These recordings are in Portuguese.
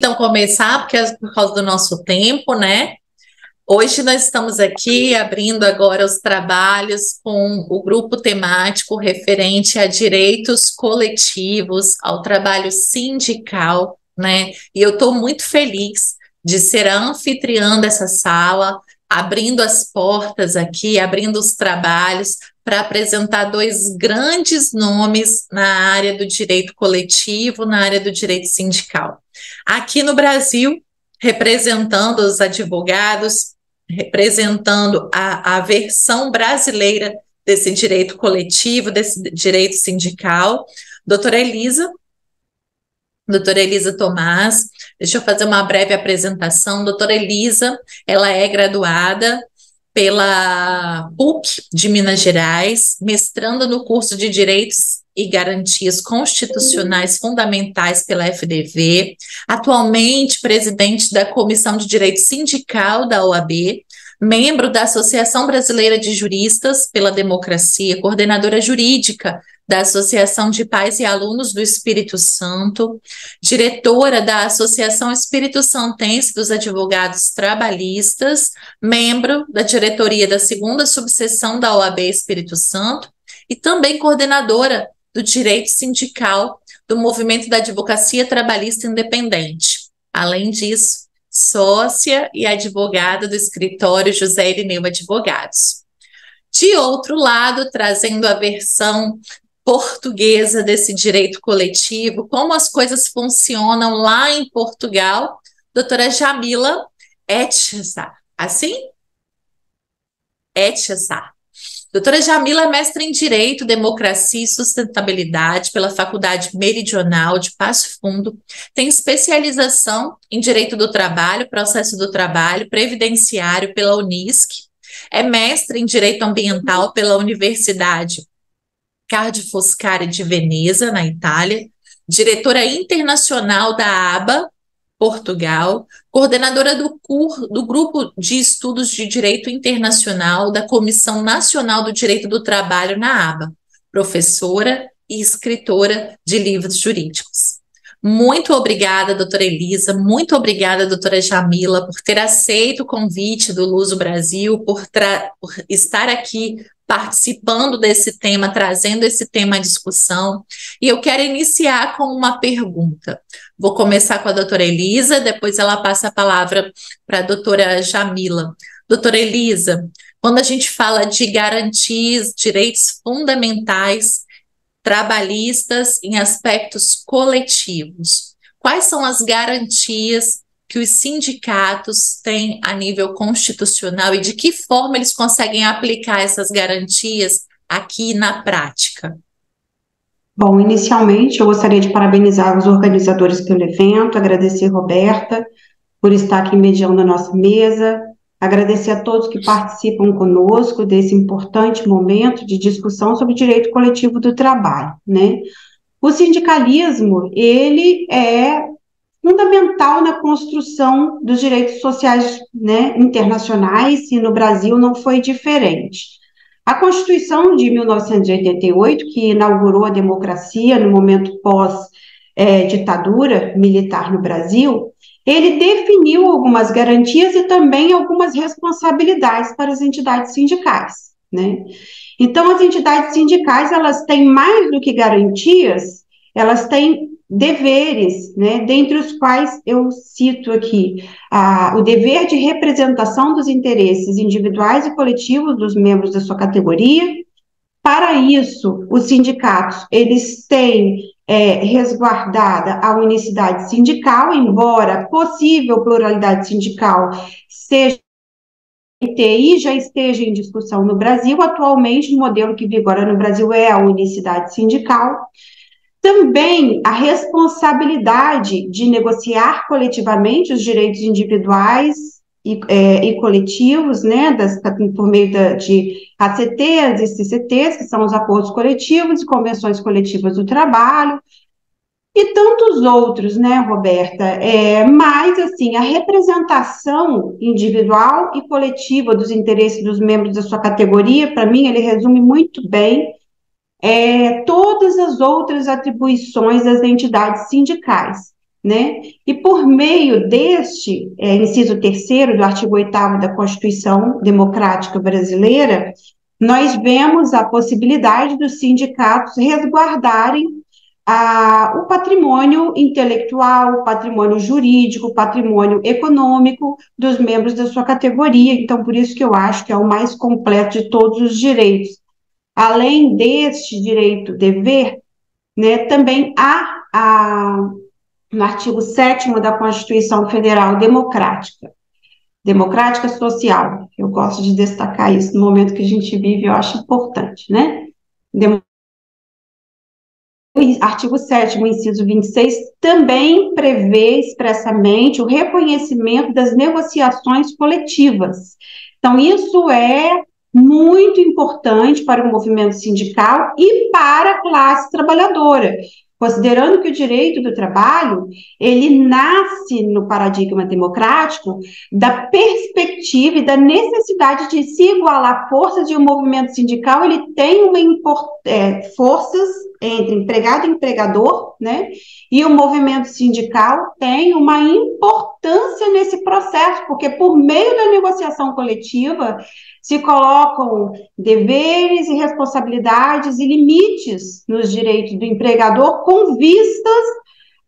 Então, começar, porque por causa do nosso tempo, né? Hoje nós estamos aqui abrindo agora os trabalhos com o grupo temático referente a direitos coletivos, ao trabalho sindical, né? E eu estou muito feliz de ser a anfitriã dessa sala, abrindo as portas aqui, abrindo os trabalhos para apresentar dois grandes nomes na área do direito coletivo, na área do direito sindical. Aqui no Brasil, representando os advogados, representando a versão brasileira desse direito coletivo, desse direito sindical, doutora Elisa Tomás. Deixa eu fazer uma breve apresentação. Doutora Elisa, ela é graduada pela PUC de Minas Gerais, mestranda no curso de Direitos e Garantias Constitucionais Fundamentais pela FDV, atualmente presidente da Comissão de Direito Sindical da OAB, membro da Associação Brasileira de Juristas pela Democracia, coordenadora jurídica da Associação de Pais e Alunos do Espírito Santo, diretora da Associação Espírito Santense dos Advogados Trabalhistas, membro da diretoria da 2ª subseção da OAB Espírito Santo e também coordenadora do direito sindical do Movimento da Advocacia Trabalhista Independente. Além disso, sócia e advogada do escritório José Irineu Advogados. De outro lado, trazendo a versão portuguesa desse direito coletivo, como as coisas funcionam lá em Portugal, doutora Jamila Etchezar. Assim? Etchezar. Doutora Jamila é mestre em Direito, Democracia e Sustentabilidade pela Faculdade Meridional de Passo Fundo, tem especialização em Direito do Trabalho, Processo do Trabalho, Previdenciário pela Unisc, é mestre em Direito Ambiental pela Universidade Ca' Foscari de Veneza, na Itália, diretora internacional da ABA, Portugal, coordenadora do Grupo de Estudos de Direito Internacional da Comissão Nacional do Direito do Trabalho na ABA, professora e escritora de livros jurídicos. Muito obrigada, doutora Elisa, muito obrigada, doutora Jamila, por ter aceito o convite do Luso Brasil, por estar aqui participando desse tema, trazendo esse tema à discussão. E eu quero iniciar com uma pergunta. Vou começar com a doutora Elisa, depois ela passa a palavra para a doutora Jamila. Doutora Elisa, quando a gente fala de garantias, direitos fundamentais, trabalhistas em aspectos coletivos, quais são as garantias que os sindicatos têm a nível constitucional e de que forma eles conseguem aplicar essas garantias aqui na prática? Bom, inicialmente eu gostaria de parabenizar os organizadores pelo evento, agradecer Roberta por estar aqui mediando a nossa mesa, agradecer a todos que participam conosco desse importante momento de discussão sobre o direito coletivo do trabalho, né? O sindicalismo, ele é fundamental na construção dos direitos sociais, né, internacionais, e no Brasil não foi diferente. A Constituição de 1988, que inaugurou a democracia no momento pós-ditadura militar no Brasil, ele definiu algumas garantias e também algumas responsabilidades para as entidades sindicais, né? Então, as entidades sindicais, elas têm mais do que garantias, elas têm deveres, né, dentre os quais eu cito aqui o dever de representação dos interesses individuais e coletivos dos membros da sua categoria. Para isso, os sindicatos, eles têm resguardada a unicidade sindical, embora possível pluralidade sindical seja e já esteja em discussão no Brasil. Atualmente, o modelo que vigora no Brasil é a unicidade sindical. Também a responsabilidade de negociar coletivamente os direitos individuais e coletivos, né, por meio de ACTs e CCTs, que são os acordos coletivos e convenções coletivas do trabalho, e tantos outros, né, Roberta? Mas, assim, a representação individual e coletiva dos interesses dos membros da sua categoria, para mim, ele resume muito bem todas as outras atribuições das entidades sindicais, né? E por meio deste inciso terceiro do artigo 8º da Constituição Democrática Brasileira, nós vemos a possibilidade dos sindicatos resguardarem o patrimônio intelectual, o patrimônio jurídico, o patrimônio econômico dos membros da sua categoria. Então, por isso que eu acho que é o mais completo de todos os direitos. Além deste direito-dever, né, também há no artigo 7º da Constituição Federal democrática social. Eu gosto de destacar isso no momento que a gente vive, eu acho importante, né? Artigo 7º, inciso 26, também prevê expressamente o reconhecimento das negociações coletivas. Então, isso é muito importante para o movimento sindical e para a classe trabalhadora, considerando que o direito do trabalho, ele nasce no paradigma democrático da perspectiva e da necessidade de se igualar forças, e o movimento sindical, ele tem forças entre empregado e empregador, né? E o movimento sindical tem uma importância nesse processo, porque por meio da negociação coletiva se colocam deveres e responsabilidades e limites nos direitos do empregador com vistas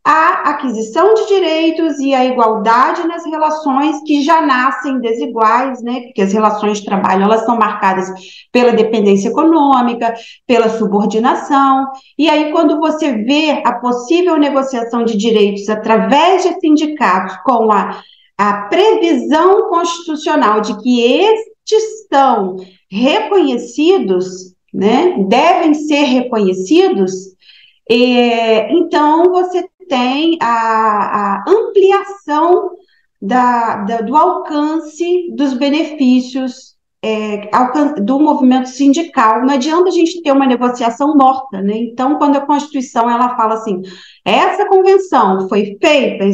à aquisição de direitos e à igualdade nas relações que já nascem desiguais, né? Porque as relações de trabalho, elas são marcadas pela dependência econômica, pela subordinação, e aí quando você vê a possível negociação de direitos através de sindicatos com a previsão constitucional de que estes são reconhecidos, né? Devem ser reconhecidos, então você tem a ampliação do alcance dos benefícios do movimento sindical. Não adianta a gente ter uma negociação morta, né? Então, quando a Constituição ela fala assim, essa convenção foi feita,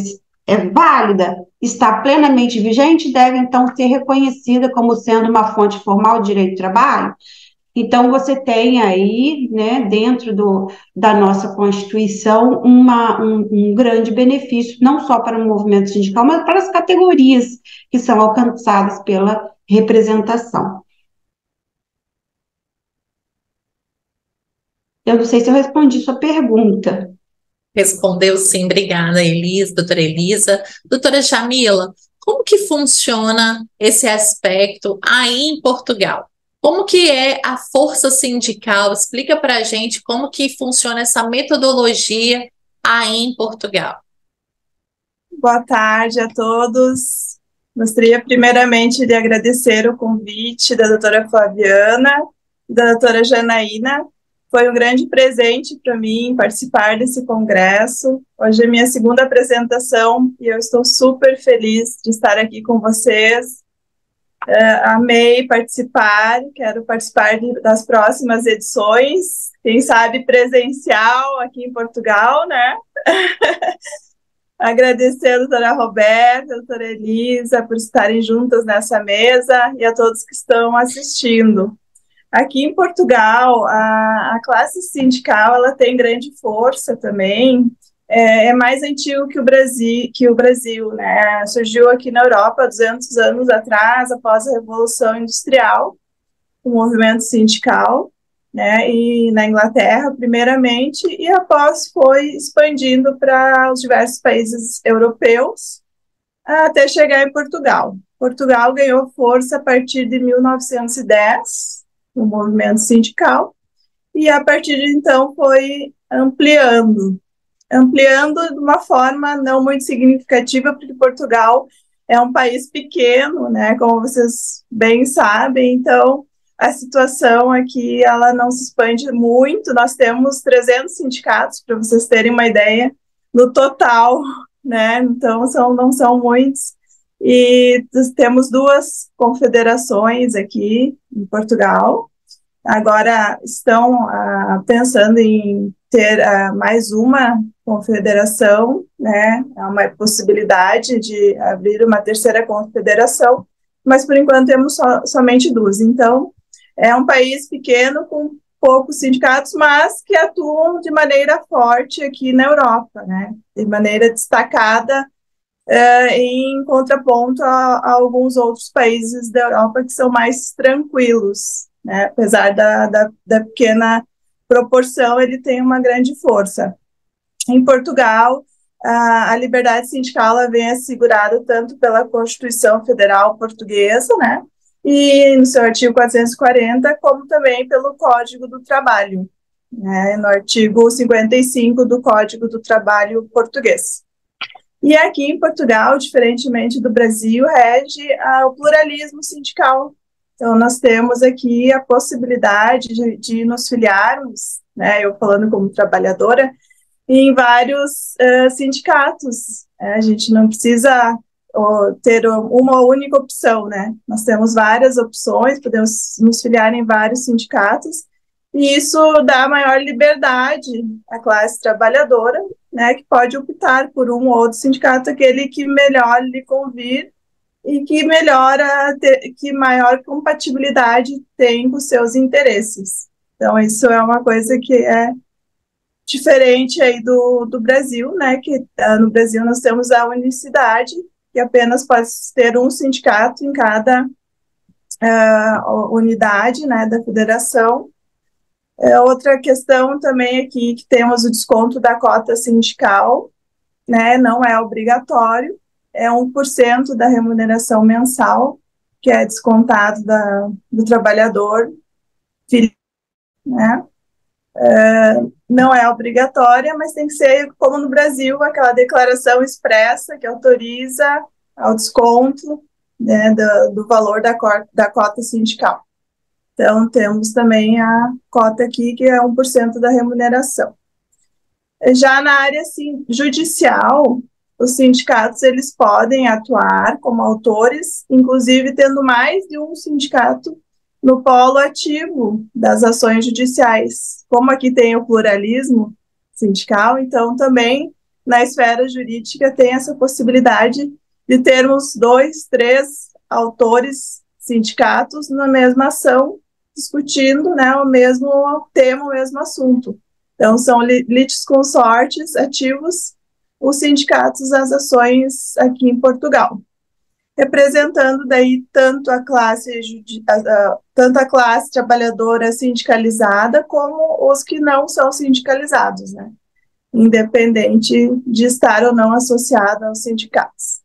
é válida, está plenamente vigente, deve então ser reconhecida como sendo uma fonte formal de direito do trabalho. Então, você tem aí, né, dentro da nossa Constituição, um grande benefício, não só para o movimento sindical, mas para as categorias que são alcançadas pela representação. Eu não sei se eu respondi sua pergunta. Respondeu sim, obrigada, Elisa, doutora Elisa. Doutora Jamila, como que funciona esse aspecto aí em Portugal? Como que é a força sindical? Explica para a gente como que funciona essa metodologia aí em Portugal. Boa tarde a todos. Gostaria primeiramente de agradecer o convite da doutora Flaviana e da doutora Janaína. Foi um grande presente para mim participar desse congresso. Hoje é minha segunda apresentação e eu estou super feliz de estar aqui com vocês. Amei participar, quero participar das próximas edições, quem sabe presencial aqui em Portugal, né? Agradecer a doutora Roberta, a doutora Elisa por estarem juntas nessa mesa e a todos que estão assistindo. Aqui em Portugal, a classe sindical ela tem grande força também, é mais antigo que o Brasil, né? Surgiu aqui na Europa 200 anos atrás, após a Revolução Industrial, o movimento sindical, né? E na Inglaterra, primeiramente, e após foi expandindo para os diversos países europeus, até chegar em Portugal. Portugal ganhou força a partir de 1910, no movimento sindical, e a partir de então foi ampliando de uma forma não muito significativa, porque Portugal é um país pequeno, né, como vocês bem sabem, então a situação aqui ela não se expande muito. Nós temos 300 sindicatos, para vocês terem uma ideia, no total, né, então não são muitos, e temos 2 confederações aqui em Portugal. Agora estão pensando em ter mais uma confederação, né? Há uma possibilidade de abrir uma terceira confederação, mas por enquanto temos somente 2. Então, é um país pequeno com poucos sindicatos, mas que atuam de maneira forte aqui na Europa, né? De maneira destacada, em contraponto a alguns outros países da Europa que são mais tranquilos, né? Apesar da pequena proporção, ele tem uma grande força. Em Portugal, a liberdade sindical ela vem assegurada tanto pela Constituição Federal Portuguesa, né? E no seu artigo 440, como também pelo Código do Trabalho, né? No artigo 55 do Código do Trabalho português. E aqui em Portugal, diferentemente do Brasil, rege o pluralismo sindical. Então, nós temos aqui a possibilidade de nos filiarmos, né, eu falando como trabalhadora, em vários sindicatos. A gente não precisa ter uma única opção, né? Nós temos várias opções, podemos nos filiar em vários sindicatos, e isso dá maior liberdade à classe trabalhadora, né, que pode optar por um ou outro sindicato, aquele que melhor lhe convir e que que maior compatibilidade tem com seus interesses. Então, isso é uma coisa que é diferente aí do Brasil, né, que no Brasil nós temos a unicidade, que apenas pode ter um sindicato em cada unidade, né, da federação. Outra questão também aqui que temos o desconto da cota sindical, né, não é obrigatório, é 1% da remuneração mensal, que é descontado do trabalhador, né, não é obrigatória, mas tem que ser, como no Brasil, aquela declaração expressa que autoriza ao desconto, né, do valor da cota sindical. Então, temos também a cota aqui, que é 1% da remuneração. Já na área assim, judicial, os sindicatos eles podem atuar como autores, inclusive tendo mais de um sindicato no polo ativo das ações judiciais. Como aqui tem o pluralismo sindical, então também na esfera jurídica tem essa possibilidade de termos 2, 3 autores sindicatos na mesma ação, discutindo, né, o mesmo tema, o mesmo assunto. Então, são litisconsortes ativos, os sindicatos das ações aqui em Portugal, representando daí tanto a classe trabalhadora sindicalizada como os que não são sindicalizados, né, independente de estar ou não associado aos sindicatos.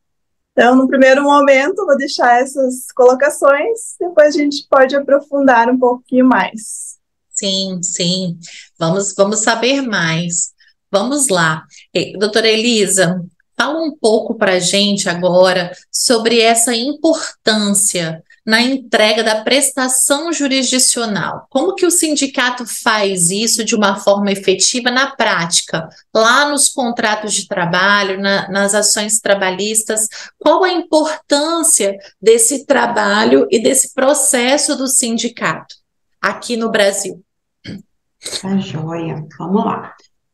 Então, no primeiro momento, vou deixar essas colocações, depois a gente pode aprofundar um pouquinho mais. Sim, sim, vamos saber mais. Vamos lá. Doutora Elisa, fala um pouco para a gente agora sobre essa importância na entrega da prestação jurisdicional. Como que o sindicato faz isso de uma forma efetiva na prática, lá nos contratos de trabalho, nas ações trabalhistas? Qual a importância desse trabalho e desse processo do sindicato aqui no Brasil? Tá joia, vamos lá.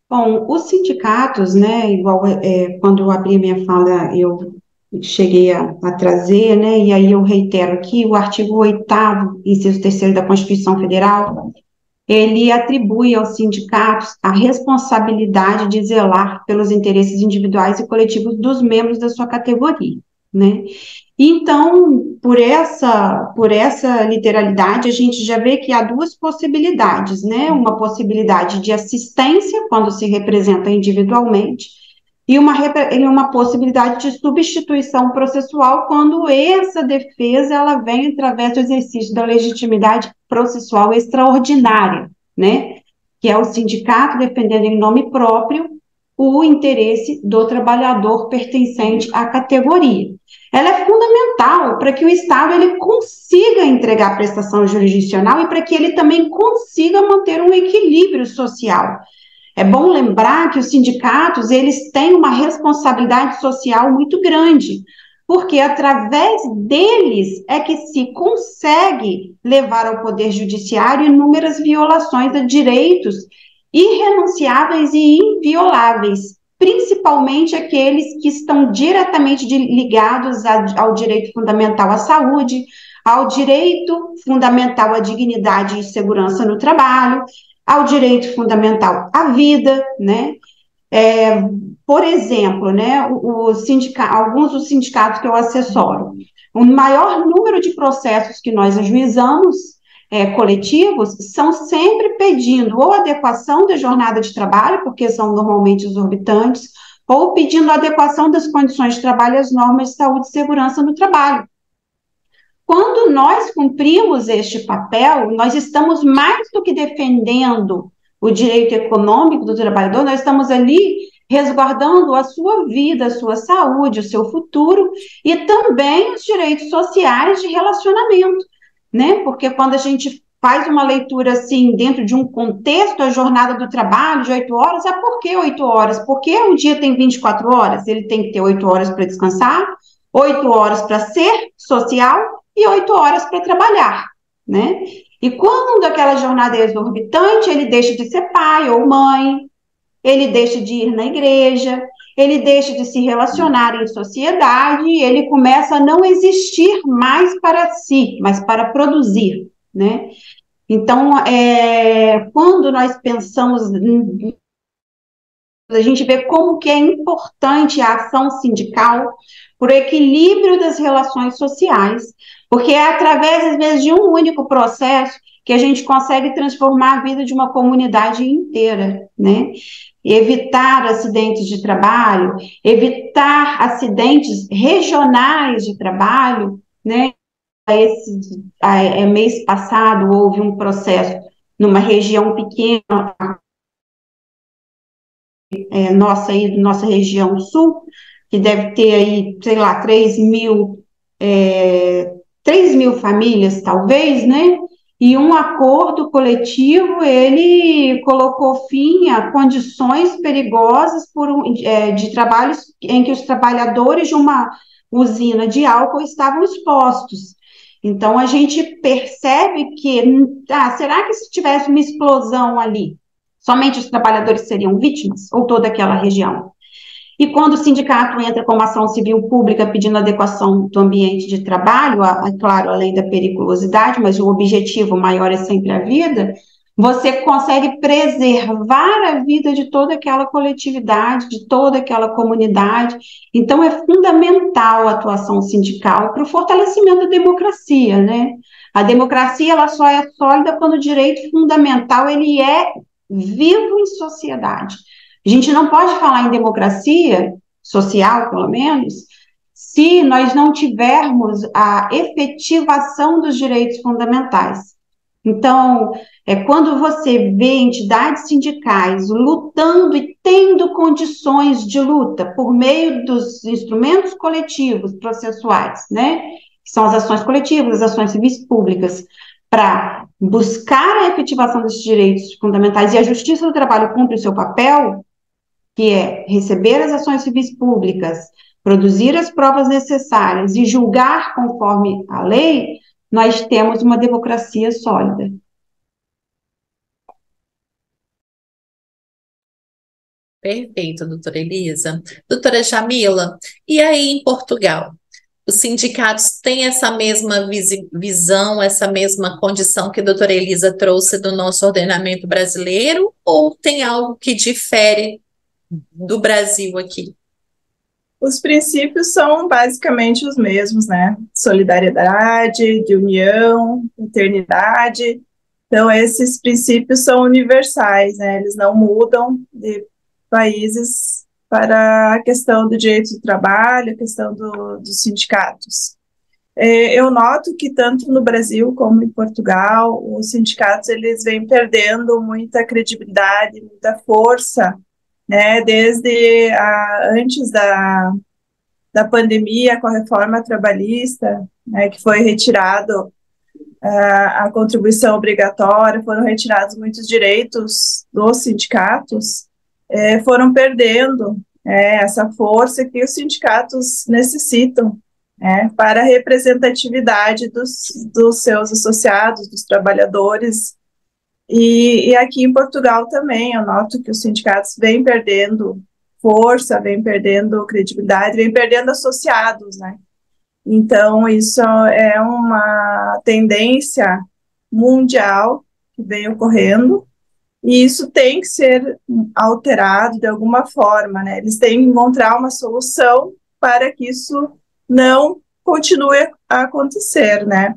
Bom, os sindicatos, né, igual quando eu abri minha fala, eu cheguei a trazer, né, e aí eu reitero aqui, o artigo 8º, inciso 3º da Constituição Federal, ele atribui aos sindicatos a responsabilidade de zelar pelos interesses individuais e coletivos dos membros da sua categoria, né. Então, por essa literalidade, a gente já vê que há duas possibilidades, né? Uma possibilidade de assistência, quando se representa individualmente, e uma possibilidade de substituição processual, quando essa defesa ela vem através do exercício da legitimidade processual extraordinária, né? Que é o sindicato defendendo em nome próprio o interesse do trabalhador pertencente à categoria. Ela é fundamental para que o Estado ele consiga entregar a prestação jurisdicional e para que ele também consiga manter um equilíbrio social. É bom lembrar que os sindicatos eles têm uma responsabilidade social muito grande, porque através deles é que se consegue levar ao Poder Judiciário inúmeras violações de direitos irrenunciáveis e invioláveis, principalmente aqueles que estão diretamente ligados ao direito fundamental à saúde, ao direito fundamental à dignidade e segurança no trabalho, ao direito fundamental à vida, né? Por exemplo, né, alguns dos sindicatos que eu assessoro, o maior número de processos que nós ajuizamos coletivos são sempre pedindo ou adequação da jornada de trabalho, porque são normalmente exorbitantes, ou pedindo adequação das condições de trabalho às normas de saúde e segurança no trabalho. Quando nós cumprimos este papel, nós estamos mais do que defendendo o direito econômico do trabalhador, nós estamos ali resguardando a sua vida, a sua saúde, o seu futuro e também os direitos sociais de relacionamento, né? Porque quando a gente faz uma leitura assim, dentro de um contexto, a jornada do trabalho de 8 horas, por que 8 horas? Porque o dia tem 24 horas, ele tem que ter 8 horas para descansar, 8 horas para ser social e 8 horas para trabalhar, né? E quando aquela jornada é exorbitante, ele deixa de ser pai ou mãe, ele deixa de ir na igreja, ele deixa de se relacionar em sociedade, ele começa a não existir mais para si, mas para produzir, né? Então, quando nós pensamos, a gente vê como que é importante a ação sindical por equilíbrio das relações sociais, porque é através, às vezes, de um único processo que a gente consegue transformar a vida de uma comunidade inteira, né? Evitar acidentes de trabalho, evitar acidentes regionais de trabalho, né? Mês passado houve um processo numa região pequena, nossa região sul, que deve ter aí, sei lá, 3 mil famílias, talvez, né? E um acordo coletivo, ele colocou fim a condições perigosas de trabalhos em que os trabalhadores de uma usina de álcool estavam expostos. Então, a gente percebe que, será que se tivesse uma explosão ali, somente os trabalhadores seriam vítimas, ou toda aquela região? E quando o sindicato entra com uma ação civil pública pedindo adequação do ambiente de trabalho, claro, além da periculosidade, mas o objetivo maior é sempre a vida, você consegue preservar a vida de toda aquela coletividade, de toda aquela comunidade. Então, é fundamental a atuação sindical para o fortalecimento da democracia, né? A democracia, ela só é sólida quando o direito fundamental, ele é vivo em sociedade. A gente não pode falar em democracia social, pelo menos, se nós não tivermos a efetivação dos direitos fundamentais. Então, quando você vê entidades sindicais lutando e tendo condições de luta por meio dos instrumentos coletivos processuais, né, que são as ações coletivas, as ações civis públicas, para buscar a efetivação desses direitos fundamentais e a Justiça do Trabalho cumpre o seu papel, que é receber as ações civis públicas, produzir as provas necessárias e julgar conforme a lei, nós temos uma democracia sólida. Perfeito, doutora Elisa. Doutora Jamila, e aí em Portugal? Os sindicatos têm essa mesma visão, essa mesma condição que a doutora Elisa trouxe do nosso ordenamento brasileiro, ou tem algo que difere do Brasil aqui? Os princípios são basicamente os mesmos, né? Solidariedade, de união, fraternidade. Então, esses princípios são universais, né? Eles não mudam de países para a questão do direito do trabalho, a questão dos sindicatos. Eu noto que tanto no Brasil como em Portugal, os sindicatos eles vêm perdendo muita credibilidade, muita força, né, desde antes da pandemia, com a reforma trabalhista, né, que foi retirado a contribuição obrigatória, foram retirados muitos direitos dos sindicatos, foram perdendo essa força que os sindicatos necessitam, para a representatividade dos seus associados, dos trabalhadores. E aqui em Portugal também, eu noto que os sindicatos vêm perdendo força, vêm perdendo credibilidade, vêm perdendo associados, né? Então, isso é uma tendência mundial que vem ocorrendo, e isso tem que ser alterado de alguma forma, né? Eles têm que encontrar uma solução para que isso não continue a acontecer, né?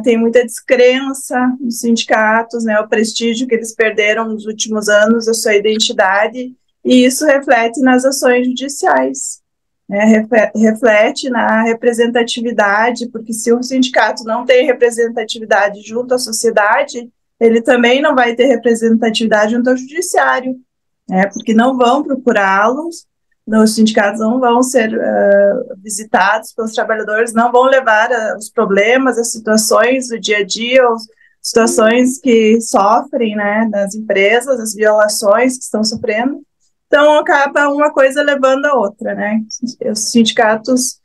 Tem muita descrença nos sindicatos, né? O prestígio que eles perderam nos últimos anos, a sua identidade, e isso reflete nas ações judiciais, né? Reflete na representatividade, porque se o sindicato não tem representatividade junto à sociedade, ele também não vai ter representatividade junto ao judiciário, né? Porque não vão procurá-los, os sindicatos não vão ser visitados pelos trabalhadores, não vão levar os problemas, as situações do dia a dia, as situações que sofrem, né, das empresas, as violações que estão sofrendo. Então, acaba uma coisa levando a outra, né? Os sindicatos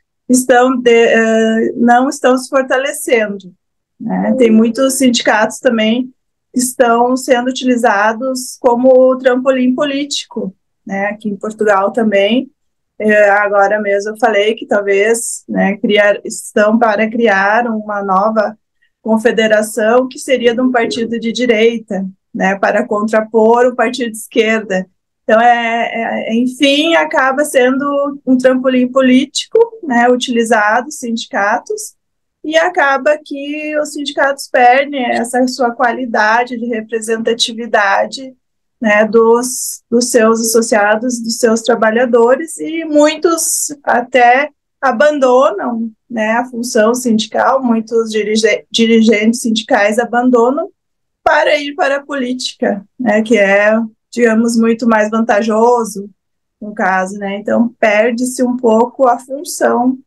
não estão se fortalecendo, né? Tem muitos sindicatos também que estão sendo utilizados como trampolim político, né? Aqui em Portugal também, agora mesmo eu falei que talvez, né, estão para criar uma nova confederação que seria de um partido de direita, né, para contrapor o partido de esquerda. Então, enfim, acaba sendo um trampolim político, né, utilizado, sindicatos, e acaba que os sindicatos perdem essa sua qualidade de representatividade, né, dos seus associados, dos seus trabalhadores, e muitos até abandonam, né, a função sindical, muitos dirigentes sindicais abandonam para ir para a política, né, que é, digamos, muito mais vantajoso no caso, né? Então perde-se um pouco a função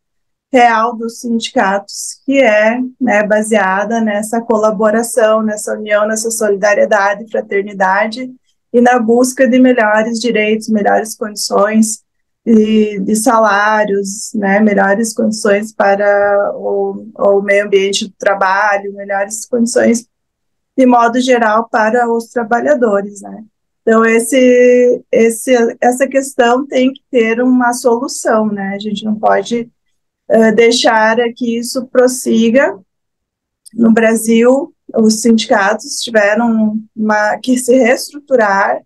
real dos sindicatos, que é, né, baseada nessa colaboração, nessa união, nessa solidariedade, fraternidade e na busca de melhores direitos, melhores condições de salários, né, melhores condições para o meio ambiente do trabalho, melhores condições de modo geral para os trabalhadores, né? Então, essa questão tem que ter uma solução, né? A gente não pode deixar que isso prossiga. No Brasil, os sindicatos tiveram que se reestruturar,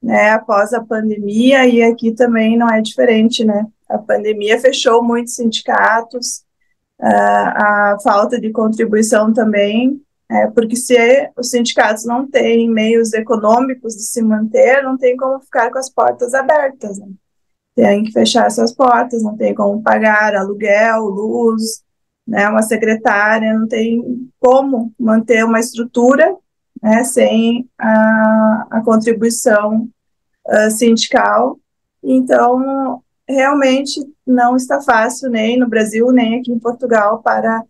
né, após a pandemia, e aqui também não é diferente, né? A pandemia fechou muitos sindicatos, a falta de contribuição também, porque se os sindicatos não têm meios econômicos de se manter, não tem como ficar com as portas abertas, né? Tem que fechar suas portas, não tem como pagar aluguel, luz, né, uma secretária, não tem como manter uma estrutura, né, sem a contribuição sindical. Então, realmente não está fácil nem no Brasil, nem aqui em Portugal, para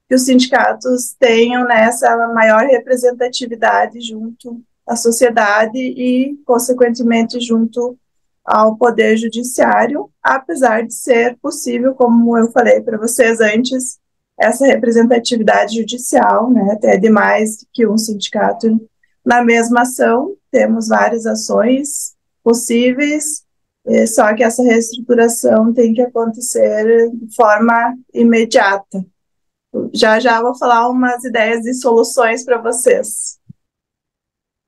que os sindicatos tenham, né, essa maior representatividade junto à sociedade e, consequentemente, junto ao Poder Judiciário, apesar de ser possível, como eu falei para vocês antes, essa representatividade judicial, né, até de mais que um sindicato na mesma ação. Temos várias ações possíveis, só que essa reestruturação tem que acontecer de forma imediata. Já vou falar umas ideias e soluções para vocês.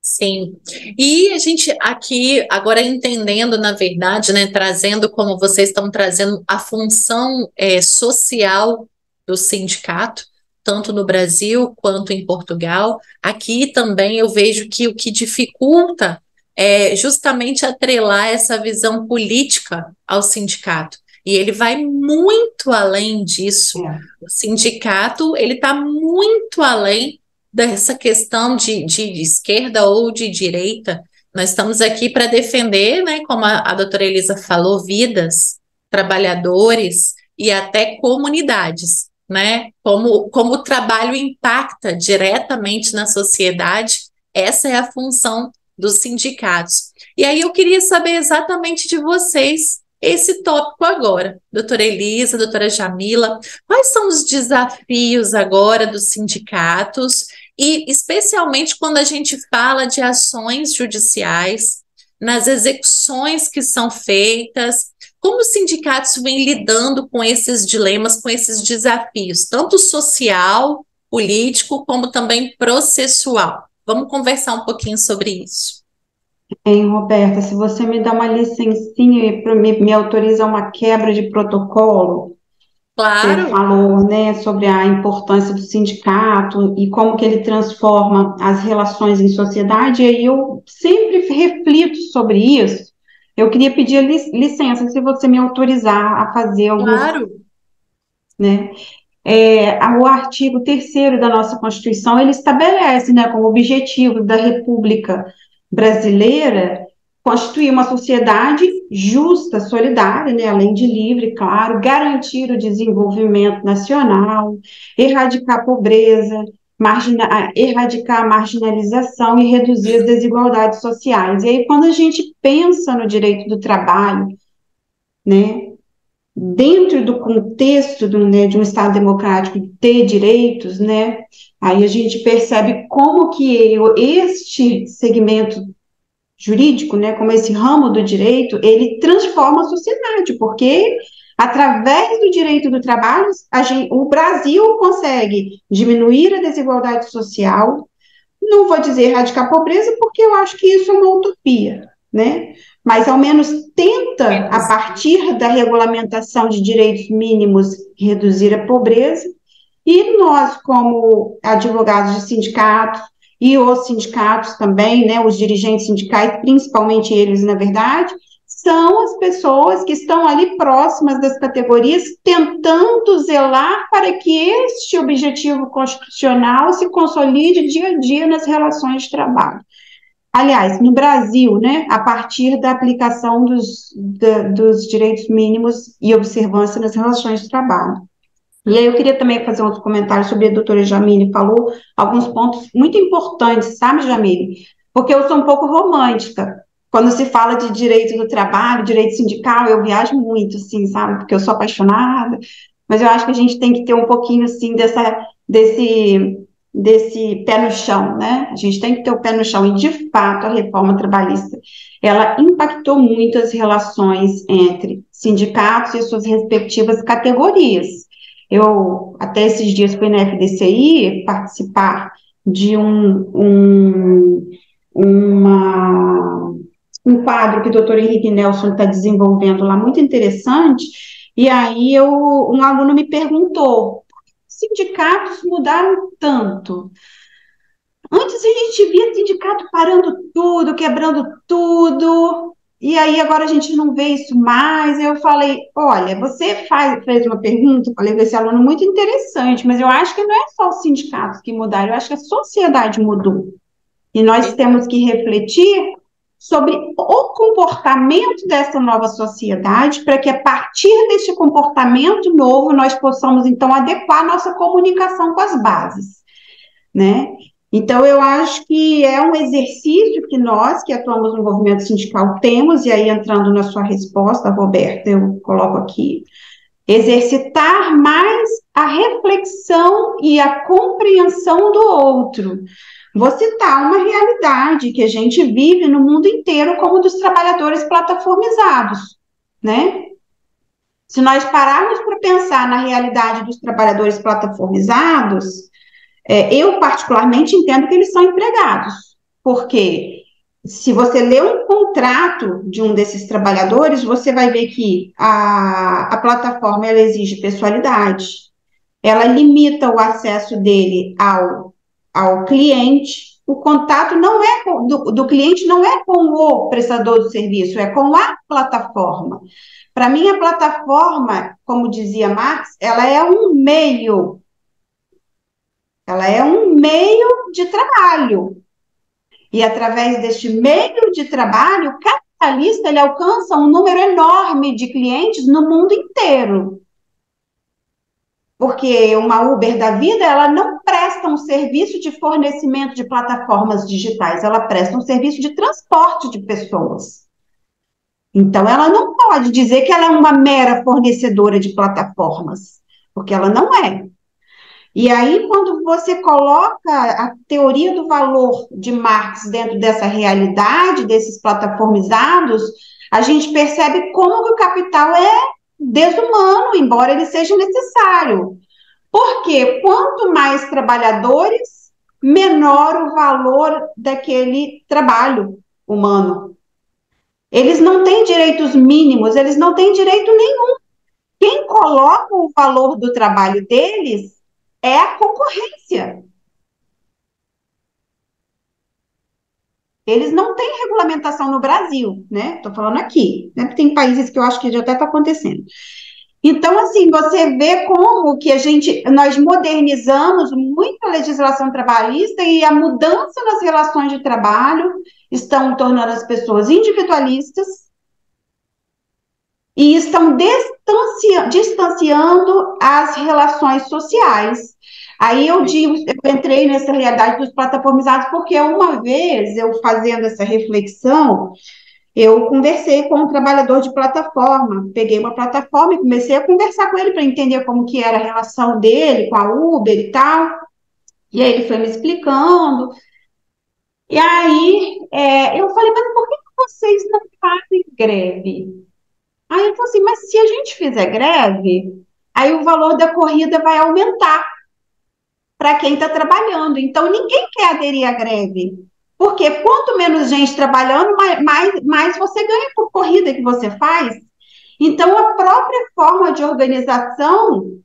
Sim, e a gente aqui agora entendendo, na verdade, né, trazendo como vocês estão trazendo a função social do sindicato, tanto no Brasil quanto em Portugal. Aqui também eu vejo que o que dificulta é justamente atrelar essa visão política ao sindicato. E ele vai muito além disso. O sindicato, ele está muito além dessa questão de esquerda ou de direita. Nós estamos aqui para defender, né, como a doutora Elisa falou, vidas, trabalhadores e até comunidades, né? Como o trabalho impacta diretamente na sociedade, essa é a função dos sindicatos. E aí eu queria saber exatamente de vocês esse tópico agora, doutora Elisa, doutora Jamila, quais são os desafios agora dos sindicatos e especialmente quando a gente fala de ações judiciais, nas execuções que são feitas, Como os sindicatos vêm lidando com esses dilemas, com esses desafios, tanto social, político, como também processual? Vamos conversar um pouquinho sobre isso. Hein, Roberta, se você me dá uma licencinha e me autoriza uma quebra de protocolo, você Claro, falou, né, sobre a importância do sindicato e como que ele transforma as relações em sociedade, e aí eu sempre reflito sobre isso. Eu queria pedir licença, se você me autorizar a fazer alguns, claro. né, o artigo 3º da nossa Constituição, ele estabelece, né, como objetivo da República Brasileira constituir uma sociedade justa, solidária, né, além de livre, claro, garantir o desenvolvimento nacional, erradicar a pobreza, erradicar a marginalização e reduzir as desigualdades sociais. E aí, quando a gente pensa no direito do trabalho, né, dentro do contexto né, de um Estado democrático ter direitos, né, aí a gente percebe como que este segmento jurídico, né, como esse ramo do direito, ele transforma a sociedade, porque através do direito do trabalho, o Brasil consegue diminuir a desigualdade social, não vou dizer erradicar a pobreza, porque eu acho que isso é uma utopia, né? Mas ao menos tenta, a partir da regulamentação de direitos mínimos, reduzir a pobreza. E nós, como advogados de sindicatos, e os sindicatos também, né, os dirigentes sindicais, principalmente eles, na verdade, são as pessoas que estão ali próximas das categorias, tentando zelar para que este objetivo constitucional se consolide dia a dia nas relações de trabalho. Aliás, no Brasil, né, a partir da aplicação dos direitos mínimos e observância nas relações de trabalho. E aí eu queria também fazer uns comentários sobre a doutora Jamile, falou alguns pontos muito importantes, sabe, Jamile? Porque eu sou um pouco romântica. Quando se fala de direito do trabalho, direito sindical, eu viajo muito, assim, sabe? Porque eu sou apaixonada, mas eu acho que a gente tem que ter um pouquinho, assim, desse pé no chão, né? A gente tem que ter o pé no chão, e, de fato, a reforma trabalhista, ela impactou muito as relações entre sindicatos e suas respectivas categorias. Eu, até esses dias, fui na FDCI participar de um quadro que o doutor Henrique Nelson está desenvolvendo lá, muito interessante, e aí um aluno me perguntou, por que os sindicatos mudaram tanto? Antes a gente via sindicato parando tudo, quebrando tudo, e aí agora a gente não vê isso mais. Eu falei, olha, você fez uma pergunta, eu falei com esse aluno muito interessante, mas eu acho que não é só os sindicatos que mudaram, eu acho que a sociedade mudou. E nós temos que refletir sobre o comportamento dessa nova sociedade, para que a partir deste comportamento novo nós possamos, então, adequar nossa comunicação com as bases, né? Então, eu acho que é um exercício que nós, que atuamos no movimento sindical, temos, e aí entrando na sua resposta, Roberta, eu coloco aqui, exercitar mais a reflexão e a compreensão do outro. Vou citar uma realidade que a gente vive no mundo inteiro, como dos trabalhadores plataformizados, né? Se nós pararmos para pensar na realidade dos trabalhadores plataformizados, eu particularmente entendo que eles são empregados, porque se você lê um contrato de um desses trabalhadores, você vai ver que a plataforma ela exige pessoalidade, ela limita o acesso dele ao cliente, o contato não é do cliente não é com o prestador do serviço, é com a plataforma. Para mim, a plataforma, como dizia Marx, ela é um meio de trabalho. E através deste meio de trabalho, o capitalista ele alcança um número enorme de clientes no mundo inteiro. Porque uma Uber da vida, ela não presta um serviço de fornecimento de plataformas digitais, ela presta um serviço de transporte de pessoas. Então, ela não pode dizer que ela é uma mera fornecedora de plataformas, porque ela não é. E aí, quando você coloca a teoria do valor de Marx dentro dessa realidade, desses plataformizados, a gente percebe como que o capital é desumano, embora ele seja necessário. Porque quanto mais trabalhadores, menor o valor daquele trabalho humano. Eles não têm direitos mínimos, eles não têm direito nenhum. Quem coloca o valor do trabalho deles é a concorrência. Eles não têm regulamentação no Brasil, né? Estou falando aqui, né? Tem países que eu acho que já até está acontecendo. Então, assim, você vê como que nós modernizamos muito a legislação trabalhista e a mudança nas relações de trabalho estão tornando as pessoas individualistas e estão distanciando as relações sociais. Aí eu entrei nessa realidade dos plataformizados porque uma vez eu fazendo essa reflexão, eu conversei com um trabalhador de plataforma, peguei uma plataforma e comecei a conversar com ele para entender como que era a relação dele com a Uber e tal. E aí ele foi me explicando. E aí eu falei, mas por que vocês não fazem greve? Aí ele falou assim, mas se a gente fizer greve, aí o valor da corrida vai aumentar para quem está trabalhando. Então ninguém quer aderir à greve. Porque quanto menos gente trabalhando, mais você ganha por corrida que você faz. Então, a própria forma de organização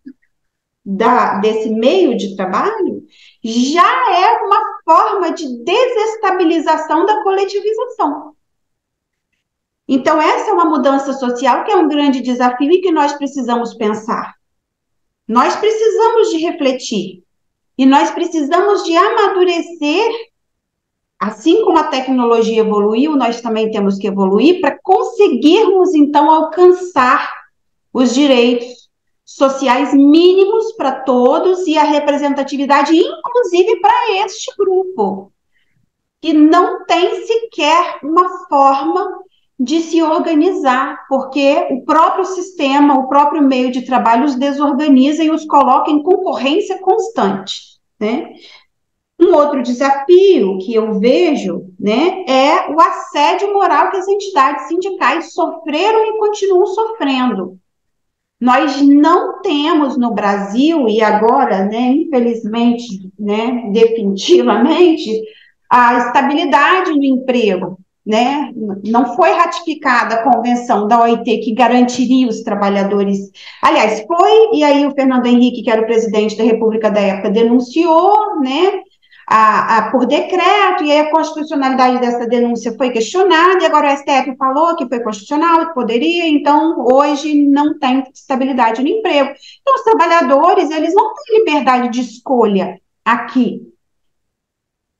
desse meio de trabalho já é uma forma de desestabilização da coletivização. Então, essa é uma mudança social que é um grande desafio e que nós precisamos pensar. Nós precisamos de refletir e nós precisamos de amadurecer. Assim como a tecnologia evoluiu, nós também temos que evoluir para conseguirmos, então, alcançar os direitos sociais mínimos para todos e a representatividade, inclusive para este grupo, que não tem sequer uma forma de se organizar, porque o próprio sistema, o próprio meio de trabalho os desorganiza e os coloca em concorrência constante, né? Um outro desafio que eu vejo, né, é o assédio moral que as entidades sindicais sofreram e continuam sofrendo. Nós não temos no Brasil, e agora, né, infelizmente, né, definitivamente, a estabilidade no emprego, né? Não foi ratificada a convenção da OIT que garantiria os trabalhadores. Aliás, foi, e aí o Fernando Henrique, que era o presidente da República da época, denunciou, né, por decreto, e aí a constitucionalidade dessa denúncia foi questionada, e agora o STF falou que foi constitucional, que poderia, então hoje não tem estabilidade no emprego. Então os trabalhadores, eles não têm liberdade de escolha aqui,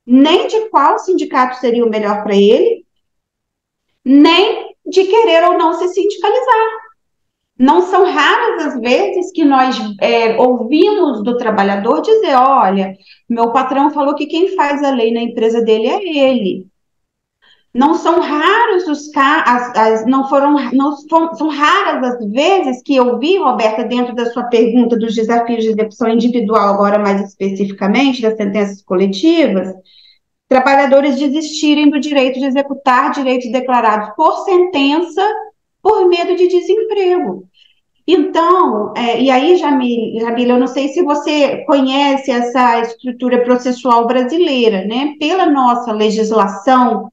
nem de qual sindicato seria o melhor para ele, nem de querer ou não se sindicalizar. Não são raras as vezes que nós ouvimos do trabalhador dizer, olha, meu patrão falou que quem faz a lei na empresa dele é ele. Não são raros os casos, são raras as vezes que eu vi, Roberta, dentro da sua pergunta dos desafios de execução individual, agora mais especificamente, das sentenças coletivas, trabalhadores desistirem do direito de executar direitos declarados por sentença por medo de desemprego. Então, e aí, Jamila, eu não sei se você conhece essa estrutura processual brasileira, né? Pela nossa legislação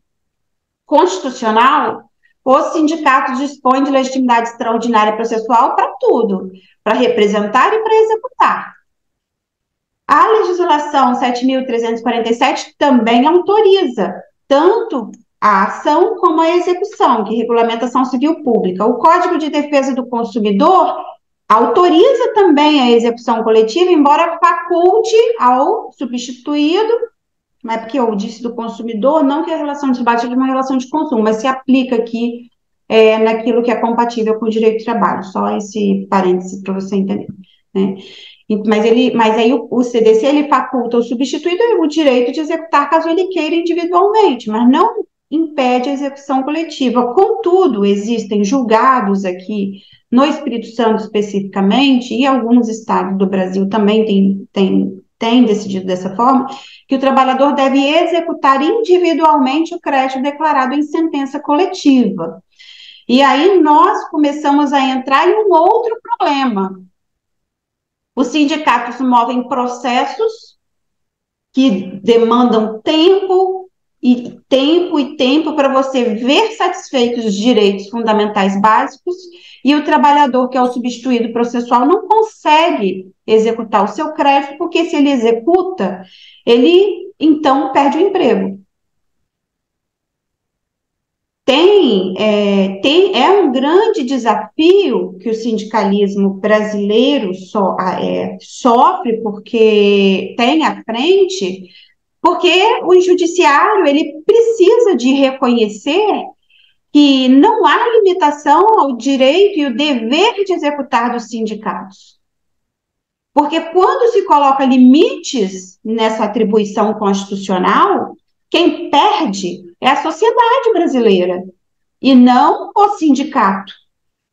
constitucional, os sindicatos dispõem de legitimidade extraordinária processual para tudo, para representar e para executar. A legislação 7.347 também autoriza tanto a ação como a execução, que regulamenta a ação civil pública. O Código de Defesa do Consumidor autoriza também a execução coletiva, embora faculte ao substituído, não é porque eu disse do consumidor, não que a relação de trabalho seja uma relação de consumo, mas se aplica aqui naquilo que é compatível com o direito de trabalho, só esse parêntese para você entender, né? Mas aí o CDC, ele faculta o substituído o direito de executar caso ele queira individualmente, mas não impede a execução coletiva. Contudo, existem julgados aqui no Espírito Santo especificamente, e alguns estados do Brasil também têm decidido dessa forma, que o trabalhador deve executar individualmente o crédito declarado em sentença coletiva. E aí nós começamos a entrar em um outro problema. Os sindicatos movem processos que demandam tempo e tempo para você ver satisfeitos os direitos fundamentais básicos, e o trabalhador, que é o substituído processual, não consegue executar o seu crédito, porque se ele executa, ele então perde o emprego. É um grande desafio que o sindicalismo brasileiro sofre, porque tem à frente, porque o judiciário ele precisa de reconhecer que não há limitação ao direito e o dever de executar dos sindicatos. Porque quando se coloca limites nessa atribuição constitucional, quem perde é a sociedade brasileira e não o sindicato.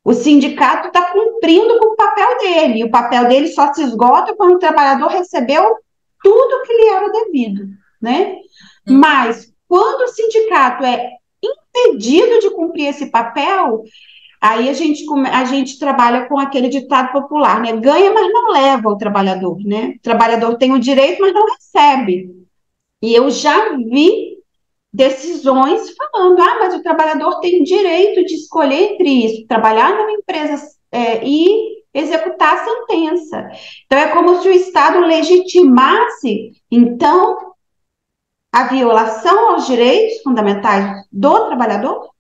O sindicato está cumprindo com o papel dele, e o papel dele só se esgota quando o trabalhador recebeu tudo que lhe era devido, né? Mas quando o sindicato é impedido de cumprir esse papel, aí a gente trabalha com aquele ditado popular, né? Ganha, mas não leva o trabalhador, né? O trabalhador tem o direito, mas não recebe. E eu já vi decisões falando, mas o trabalhador tem direito de escolher entre isso, trabalhar numa empresa e executar a sentença. Então, é como se o Estado legitimasse, então, a violação aos direitos fundamentais do trabalhador.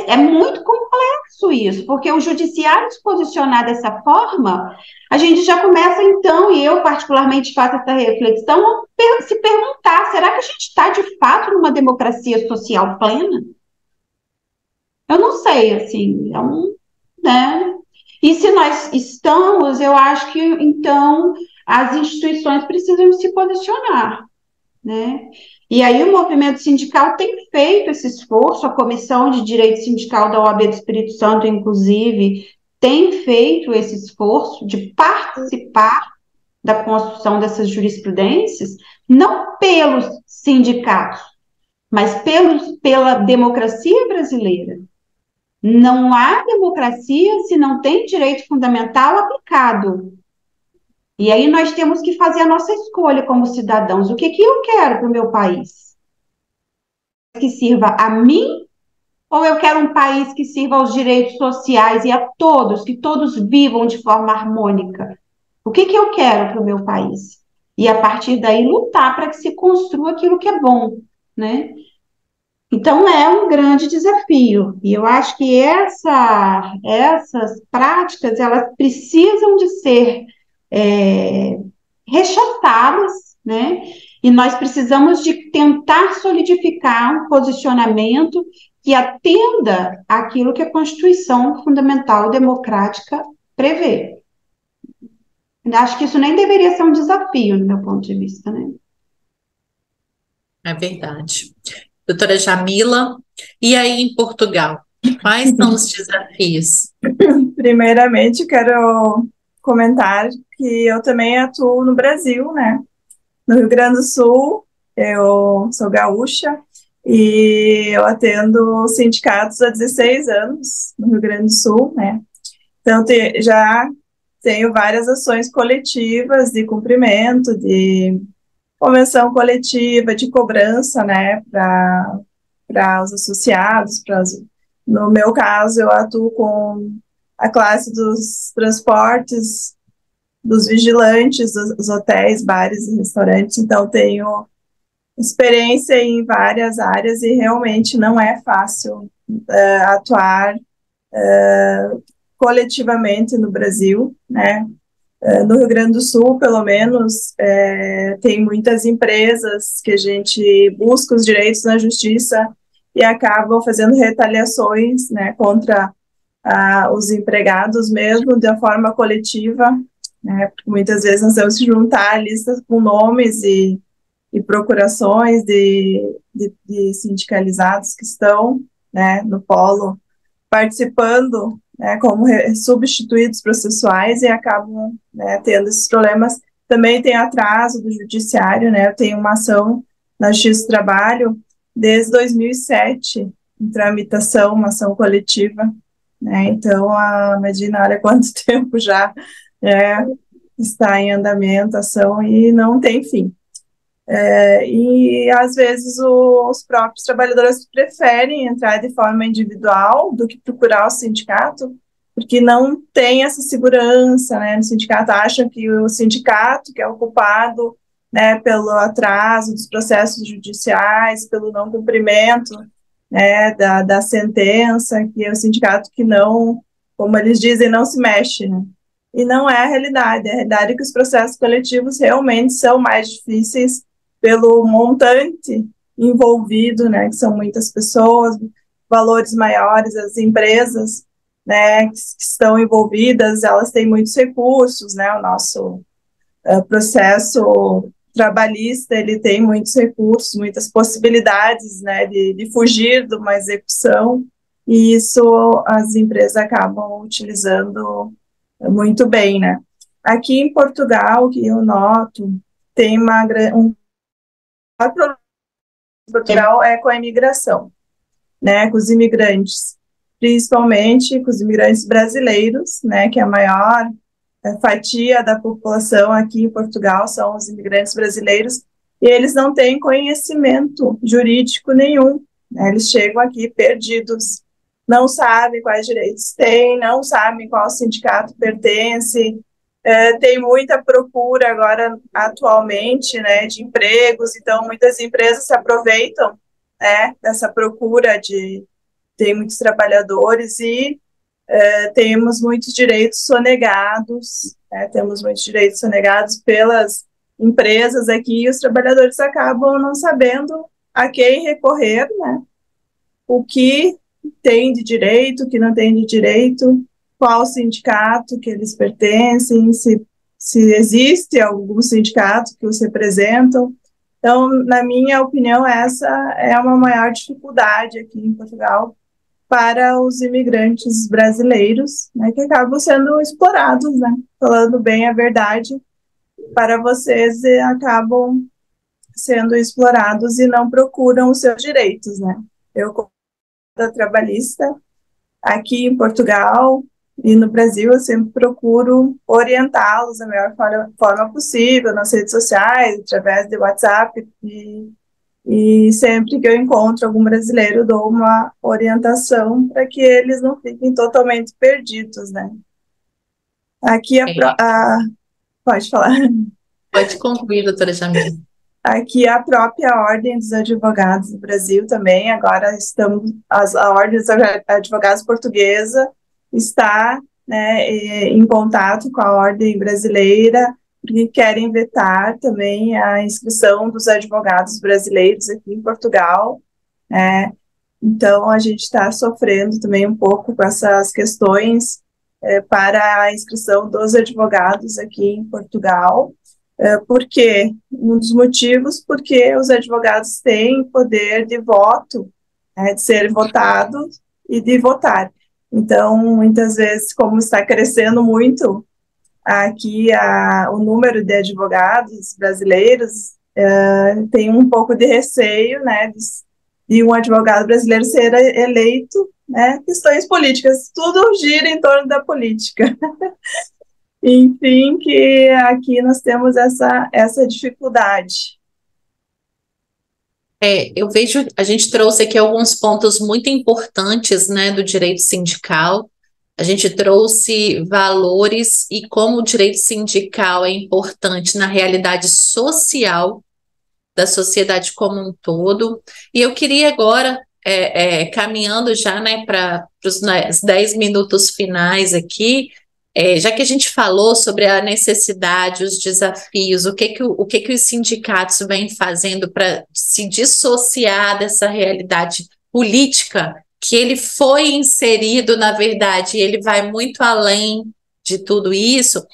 É muito complexo isso, porque o judiciário se posicionar dessa forma, a gente já começa então, e eu particularmente faço essa reflexão, se perguntar, será que a gente está de fato numa democracia social plena? Eu não sei, assim, né? E se nós estamos, eu acho que então as instituições precisam se posicionar, né? E aí o movimento sindical tem feito esse esforço, a Comissão de Direito Sindical da OAB do Espírito Santo, inclusive, tem feito esse esforço de participar da construção dessas jurisprudências, não pelos sindicatos, mas pela democracia brasileira. Não há democracia se não tem direito fundamental aplicado. E aí nós temos que fazer a nossa escolha como cidadãos. O que eu quero para o meu país? Que sirva a mim, ou eu quero um país que sirva aos direitos sociais e a todos, que todos vivam de forma harmônica? O que eu quero para o meu país? E a partir daí lutar para que se construa aquilo que é bom, né? Então é um grande desafio. E eu acho que essas práticas elas precisam de ser rechaçadas, né? E nós precisamos de tentar solidificar um posicionamento que atenda àquilo que a Constituição Fundamental Democrática prevê. Acho que isso nem deveria ser um desafio, no meu ponto de vista, né? É verdade. Doutora Jamila, e aí em Portugal, quais são os desafios? Primeiramente, quero comentar que eu também atuo no Brasil, né? No Rio Grande do Sul, eu sou gaúcha e eu atendo sindicatos há 16 anos no Rio Grande do Sul, né? Então, já tenho várias ações coletivas de cumprimento, de convenção coletiva, de cobrança, né, para os associados. No meu caso, eu atuo com a classe dos transportes, dos vigilantes, dos hotéis, bares e restaurantes, então tenho experiência em várias áreas e realmente não é fácil atuar coletivamente no Brasil, né? No Rio Grande do Sul, pelo menos, tem muitas empresas que a gente busca os direitos na justiça e acabam fazendo retaliações, né, contra os empregados mesmo, de forma coletiva, né, porque muitas vezes nós temos que juntar listas com nomes e procurações de sindicalizados que estão, né, no polo participando, né, como substituídos processuais e acabam, né, tendo esses problemas. Também tem atraso do judiciário, né, eu tenho uma ação na Justiça do Trabalho desde 2007, em tramitação uma ação coletiva, né? Então, imagina, olha quanto tempo já está em andamento a ação e não tem fim. E, às vezes, os próprios trabalhadores preferem entrar de forma individual do que procurar o sindicato, porque não tem essa segurança, né? No sindicato acham que o sindicato que é o culpado, né, pelo atraso dos processos judiciais, pelo não cumprimento, né, da sentença, que é o sindicato que não, como eles dizem, não se mexe, né? E não é a realidade. A realidade é que os processos coletivos realmente são mais difíceis pelo montante envolvido, né, que são muitas pessoas, valores maiores, as empresas, né, que estão envolvidas, elas têm muitos recursos, né, o nosso processo trabalhista, ele tem muitos recursos, muitas possibilidades, né, de fugir de uma execução, e isso as empresas acabam utilizando muito bem, né. Aqui em Portugal, que eu noto, tem um problema em Portugal é com a imigração, né, com os imigrantes, principalmente com os imigrantes brasileiros, né, que é a maior fatia da população aqui em Portugal são os imigrantes brasileiros, e eles não têm conhecimento jurídico nenhum, né? Eles chegam aqui perdidos, não sabem quais direitos têm, não sabem qual sindicato pertence, tem muita procura agora, atualmente, né, de empregos, então muitas empresas se aproveitam, né, dessa procura tem muitos trabalhadores e temos muitos direitos sonegados, temos muitos direitos sonegados pelas empresas aqui, e os trabalhadores acabam não sabendo a quem recorrer, né? O que tem de direito, o que não tem de direito, qual sindicato que eles pertencem, se existe algum sindicato que os representam. Então, na minha opinião, essa é uma maior dificuldade aqui em Portugal para os imigrantes brasileiros, né, que acabam sendo explorados, né, falando bem a verdade, para vocês acabam sendo explorados e não procuram os seus direitos, né. Eu, como trabalhista, aqui em Portugal e no Brasil, eu sempre procuro orientá-los da melhor forma possível, nas redes sociais, através do WhatsApp, e sempre que eu encontro algum brasileiro, dou uma orientação para que eles não fiquem totalmente perdidos, né? Aqui pode falar. Pode concluir, doutora Jamila. Aqui a própria Ordem dos Advogados do Brasil também, agora a Ordem dos Advogados Portuguesa está, né, em contato com a Ordem Brasileira, porque querem vetar também a inscrição dos advogados brasileiros aqui em Portugal, né? Então, a gente está sofrendo também um pouco com essas questões para a inscrição dos advogados aqui em Portugal. Por quê? Um dos motivos, porque os advogados têm poder de voto, de ser votados e de votar. Então, muitas vezes, como está crescendo muito aqui o número de advogados brasileiros, tem um pouco de receio, né, de um advogado brasileiro ser eleito, né, questões políticas, tudo gira em torno da política. Enfim, que aqui nós temos essa dificuldade. Eu vejo, a gente trouxe aqui alguns pontos muito importantes, né, do direito sindical. A gente trouxe valores e como o direito sindical é importante na realidade social da sociedade como um todo. E eu queria agora, caminhando já, né, para os 10 minutos finais aqui, já que a gente falou sobre a necessidade, os desafios, o que os sindicatos vêm fazendo para se dissociar dessa realidade política, que ele foi inserido, na verdade, e ele vai muito além de tudo isso,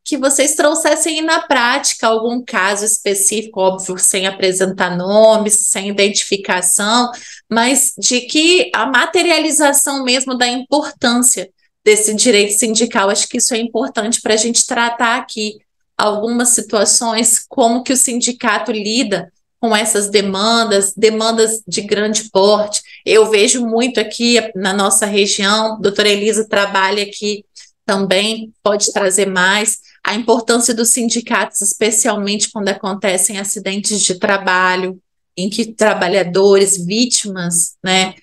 que vocês trouxessem na prática algum caso específico, óbvio, sem apresentar nomes, sem identificação, mas de que a materialização mesmo da importância desse direito sindical, acho que isso é importante para a gente tratar aqui algumas situações, como que o sindicato lida com essas demandas de grande porte. Eu vejo muito aqui na nossa região, a doutora Elisa trabalha aqui também, pode trazer mais, a importância dos sindicatos, especialmente quando acontecem acidentes de trabalho, em que trabalhadores, vítimas, né,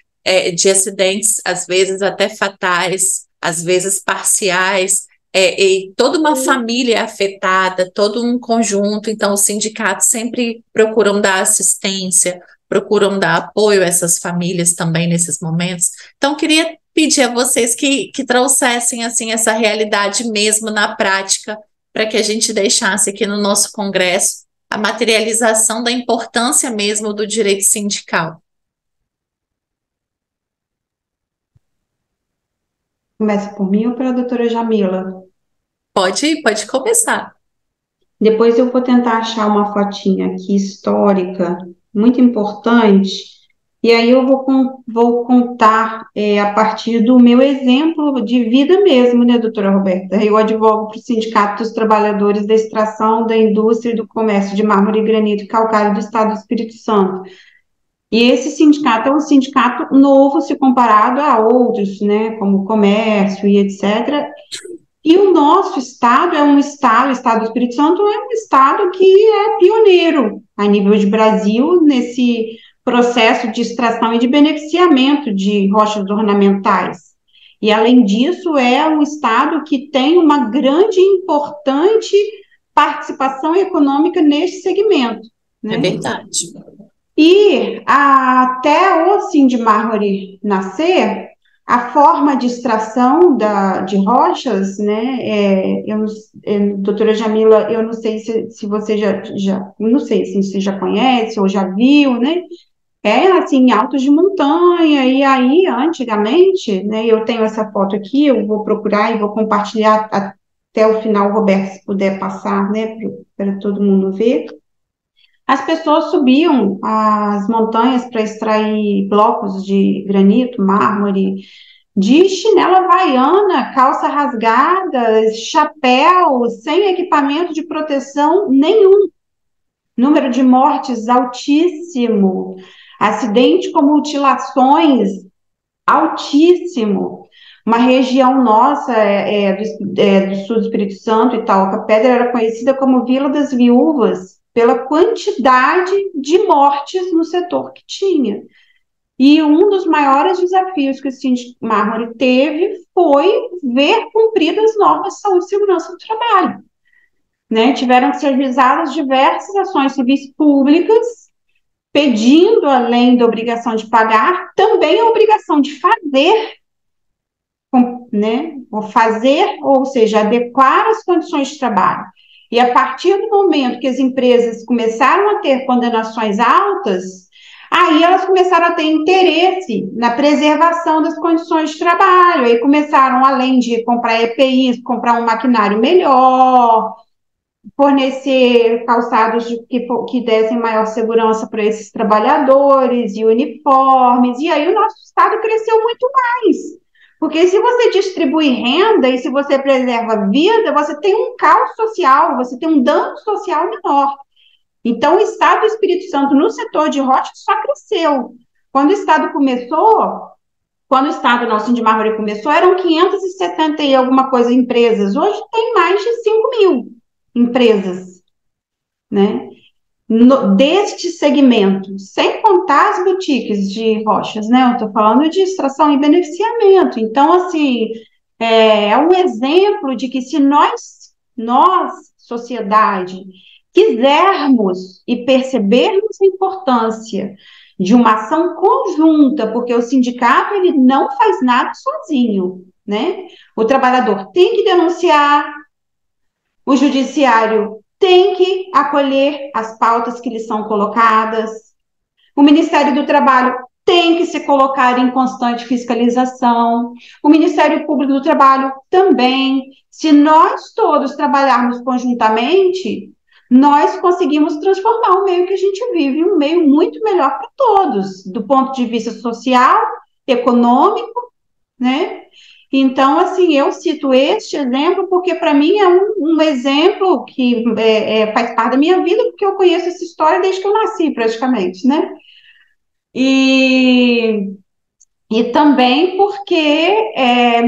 de acidentes, às vezes até fatais, às vezes parciais, e toda uma família é afetada, todo um conjunto, então os sindicatos sempre procuram dar assistência, procuram dar apoio a essas famílias também nesses momentos. Então, queria pedir a vocês que trouxessem assim essa realidade mesmo na prática, para que a gente deixasse aqui no nosso congresso a materialização da importância mesmo do direito sindical. Começa por mim ou pela doutora Jamila? Pode começar. Depois eu vou tentar achar uma fotinha aqui histórica, muito importante, e aí eu vou contar a partir do meu exemplo de vida mesmo, né, doutora Roberta? Eu advogo para o Sindicato dos Trabalhadores da Extração, da Indústria e do Comércio de Mármore, Granito e Calcário do Estado do Espírito Santo. E esse sindicato é um sindicato novo se comparado a outros, né, como comércio e etc. E o nosso estado é um estado, o estado do Espírito Santo é um estado que é pioneiro a nível de Brasil nesse processo de extração e de beneficiamento de rochas ornamentais. E, além disso, é um estado que tem uma grande e importante participação econômica neste segmento, né? É verdade. E até o Sindmármore nascer, a forma de extração de rochas, né, doutora Jamila, eu não sei se você não sei se você já conhece ou já viu, né, assim, em altos de montanha, e aí, antigamente, né, eu tenho essa foto aqui, eu vou procurar e vou compartilhar até o final, Roberto, se puder passar, né, para todo mundo ver. As pessoas subiam as montanhas para extrair blocos de granito, mármore, de chinela havaiana, calça rasgada, chapéu, sem equipamento de proteção nenhum. Número de mortes altíssimo. Acidente com mutilações altíssimo. Uma região nossa do sul do Espírito Santo, Itaoca-Pedra, era conhecida como Vila das Viúvas, pela quantidade de mortes no setor que tinha. E um dos maiores desafios que o Sindmármore teve foi ver cumpridas as normas de saúde e segurança do trabalho. Né? Tiveram que ser realizadas diversas ações civis públicas, pedindo, além da obrigação de pagar, também a obrigação de fazer, né? Ou seja, adequar as condições de trabalho. E a partir do momento que as empresas começaram a ter condenações altas, aí elas começaram a ter interesse na preservação das condições de trabalho. Aí começaram, além de comprar EPIs, comprar um maquinário melhor, fornecer calçados que dessem maior segurança para esses trabalhadores e uniformes. E aí o nosso estado cresceu muito mais. Porque se você distribui renda e se você preserva vida, você tem um caos social, você tem um dano social menor. Então, o estado do Espírito Santo no setor de rocha só cresceu. Quando o estado nosso de Mármore começou, eram 570 e alguma coisa empresas. Hoje tem mais de 5.000 empresas, né? Deste segmento, sem contar as boutiques de rochas, né? Eu estou falando de extração e beneficiamento. Então, assim, é um exemplo de que se nós, sociedade, quisermos e percebermos a importância de uma ação conjunta, porque o sindicato ele não faz nada sozinho, né? O trabalhador tem que denunciar, o judiciário tem que acolher as pautas que lhe são colocadas, o Ministério do Trabalho tem que se colocar em constante fiscalização, o Ministério Público do Trabalho também. Se nós todos trabalharmos conjuntamente, nós conseguimos transformar o meio que a gente vive em um meio muito melhor para todos, do ponto de vista social, econômico, né? Então, assim, eu cito este exemplo porque, para mim, é um exemplo que faz parte da minha vida, porque eu conheço essa história desde que eu nasci, praticamente, né? E E também porque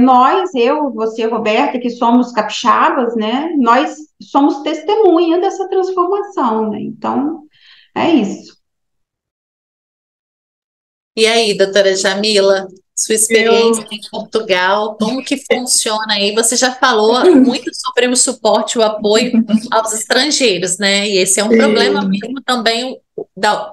nós, eu, você, Roberta, que somos capixabas, né? Nós somos testemunha dessa transformação, né? Então, é isso. E aí, doutora Jamila, sua experiência Eu, em Portugal, como que funciona aí? Você já falou muito sobre o suporte, o apoio aos estrangeiros, né? E esse é um problema sim, mesmo também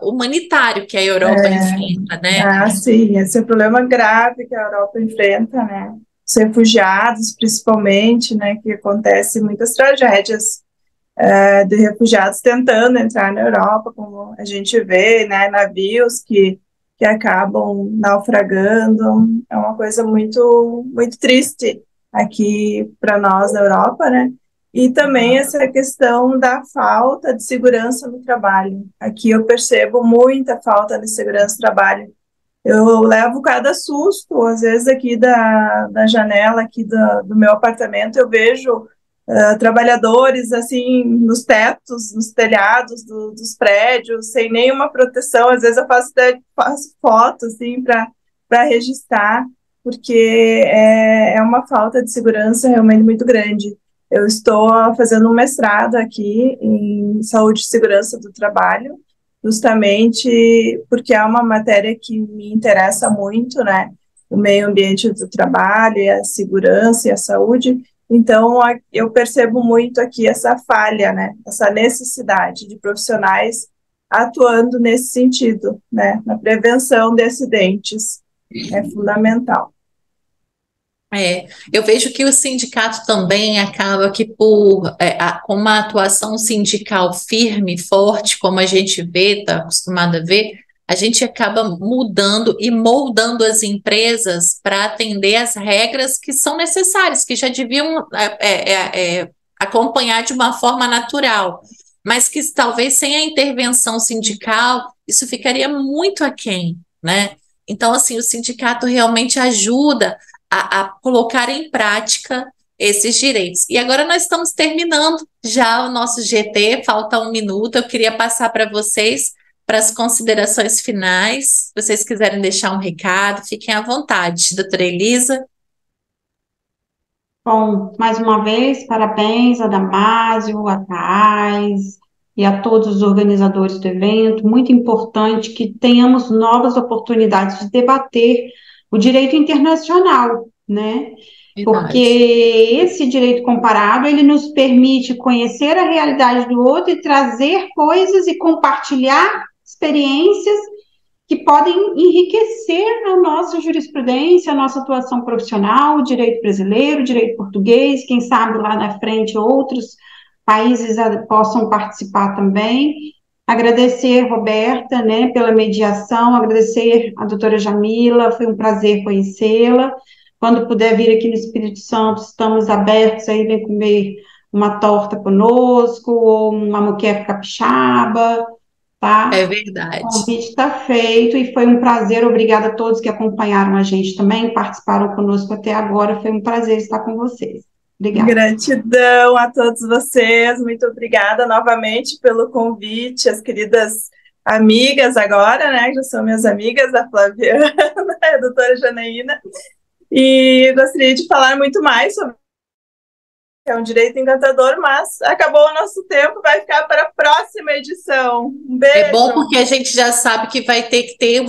humanitário que a Europa enfrenta, né? sim, esse é um problema grave que a Europa enfrenta, né? Os refugiados, principalmente, né? Que acontece muitas tragédias de refugiados tentando entrar na Europa, como a gente vê, né? Navios que acabam naufragando. É uma coisa muito, muito triste aqui para nós na Europa, né? E também essa questão da falta de segurança no trabalho. Aqui eu percebo muita falta de segurança no trabalho. Eu levo cada susto, às vezes aqui da janela aqui do meu apartamento, eu vejo trabalhadores assim nos tetos, nos telhados dos prédios, sem nenhuma proteção. Às vezes eu faço fotos assim para registrar, porque é uma falta de segurança realmente muito grande. Eu estou fazendo um mestrado aqui em saúde e segurança do trabalho, justamente porque é uma matéria que me interessa muito, né? O meio ambiente do trabalho, e a segurança e a saúde. Então, eu percebo muito aqui essa falha, né? Essa necessidade de profissionais atuando nesse sentido, né? Na prevenção de acidentes. É fundamental. Eu vejo que o sindicato também acaba que com uma atuação sindical firme, forte, como a gente vê, está acostumado a ver, a gente acaba mudando e moldando as empresas para atender as regras que são necessárias, que já deviam acompanhar de uma forma natural, mas que talvez sem a intervenção sindical isso ficaria muito aquém, né? Então, assim, o sindicato realmente ajuda a colocar em prática esses direitos. E agora nós estamos terminando já o nosso GT, falta um minuto. Eu queria passar para vocês para as considerações finais. Se vocês quiserem deixar um recado, fiquem à vontade, doutora Elisa. Bom, mais uma vez, parabéns a Damásio, a Thais e a todos os organizadores do evento. Muito importante que tenhamos novas oportunidades de debater o direito internacional, né? Porque Verdade. esse direito comparado, ele nos permite conhecer a realidade do outro e trazer coisas e compartilhar experiências que podem enriquecer a nossa jurisprudência, a nossa atuação profissional, o direito brasileiro, o direito português, quem sabe lá na frente outros países possam participar também. Agradecer, Roberta, né, pela mediação, agradecer a doutora Jamila, foi um prazer conhecê-la. Quando puder vir aqui no Espírito Santo, estamos abertos aí, vem comer uma torta conosco, ou uma moqueca capixaba, É tá? O verdade. convite está feito e foi um prazer. Obrigada a todos que acompanharam a gente também, participaram conosco até agora. Foi um prazer estar com vocês. Obrigada. Gratidão a todos vocês. Muito obrigada novamente pelo convite, as queridas amigas agora, né? Que já são minhas amigas, a Flaviana, a doutora Janaína. E gostaria de falar muito mais sobre é um direito encantador, mas acabou o nosso tempo, vai ficar para a próxima edição. Um É bom beijo. porque a gente já sabe que vai ter que ter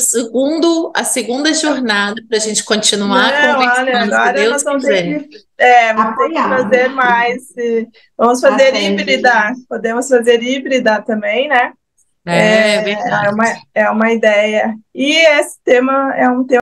a segunda jornada para a gente continuar Não, olha, conversando, se agora Deus nós quiser. vamos ter que Apoiado. fazer mais. Vamos Tá fazer certo. híbrida, podemos fazer híbrida também, né? É verdade. É uma ideia. E esse tema é um tema